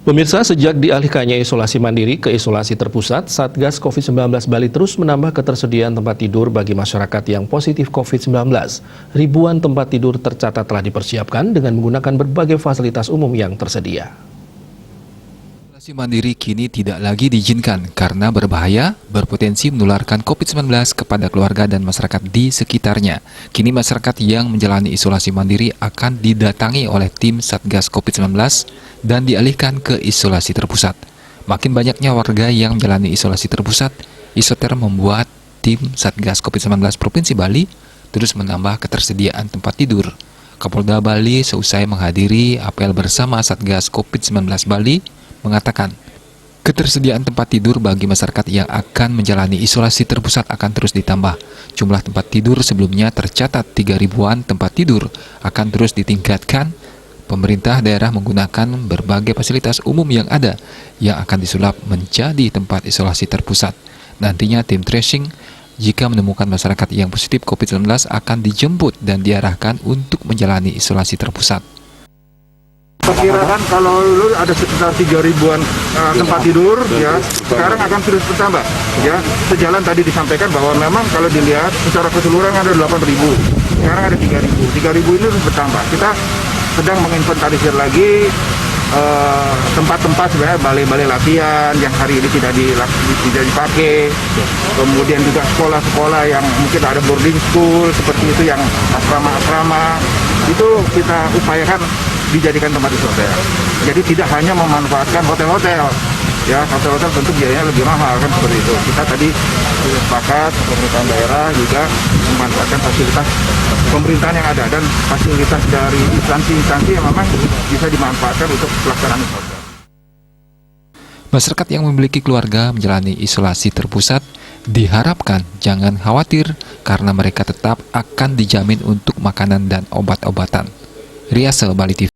Pemirsa, sejak dialihkannya isolasi mandiri ke isolasi terpusat, Satgas COVID-19 Bali terus menambah ketersediaan tempat tidur bagi masyarakat yang positif COVID-19. Ribuan tempat tidur tercatat telah dipersiapkan dengan menggunakan berbagai fasilitas umum yang tersedia. Isolasi mandiri kini tidak lagi diizinkan karena berbahaya, berpotensi menularkan COVID-19 kepada keluarga dan masyarakat di sekitarnya. Kini masyarakat yang menjalani isolasi mandiri akan didatangi oleh tim Satgas COVID-19 dan dialihkan ke isolasi terpusat. Makin banyaknya warga yang menjalani isolasi terpusat, Isoter membuat tim Satgas COVID-19 Provinsi Bali terus menambah ketersediaan tempat tidur. Kapolda Bali seusai menghadiri apel bersama Satgas COVID-19 Bali mengatakan, ketersediaan tempat tidur bagi masyarakat yang akan menjalani isolasi terpusat akan terus ditambah. Jumlah tempat tidur sebelumnya tercatat 3.000-an tempat tidur akan terus ditingkatkan. Pemerintah daerah menggunakan berbagai fasilitas umum yang ada yang akan disulap menjadi tempat isolasi terpusat. Nantinya tim tracing jika menemukan masyarakat yang positif COVID-19 akan dijemput dan diarahkan untuk menjalani isolasi terpusat. Perkiraan kalau dulu ada sekitar 3.000-an tempat tidur, ya sekarang akan terus bertambah. Ya, sejalan tadi disampaikan bahwa memang kalau dilihat secara keseluruhan ada 8.000, sekarang ada 3.000 ini terus bertambah. Kita sedang menginventarisir lagi tempat-tempat sebenarnya balai-balai latihan yang hari ini tidak dipakai, kemudian juga sekolah-sekolah yang mungkin ada boarding school seperti itu, yang asrama-asrama itu kita upayakan dijadikan tempat isoter. Jadi tidak hanya memanfaatkan hotel-hotel, ya hotel-hotel tentu biayanya lebih mahal kan seperti itu. Kita tadi sepakat pemerintahan daerah juga memanfaatkan fasilitas pemerintahan yang ada dan fasilitas dari instansi-instansi yang memang bisa dimanfaatkan untuk pelaksanaan isoter. Masyarakat yang memiliki keluarga menjalani isolasi terpusat diharapkan jangan khawatir karena mereka tetap akan dijamin untuk makanan dan obat-obatan. Riasa Bali TV.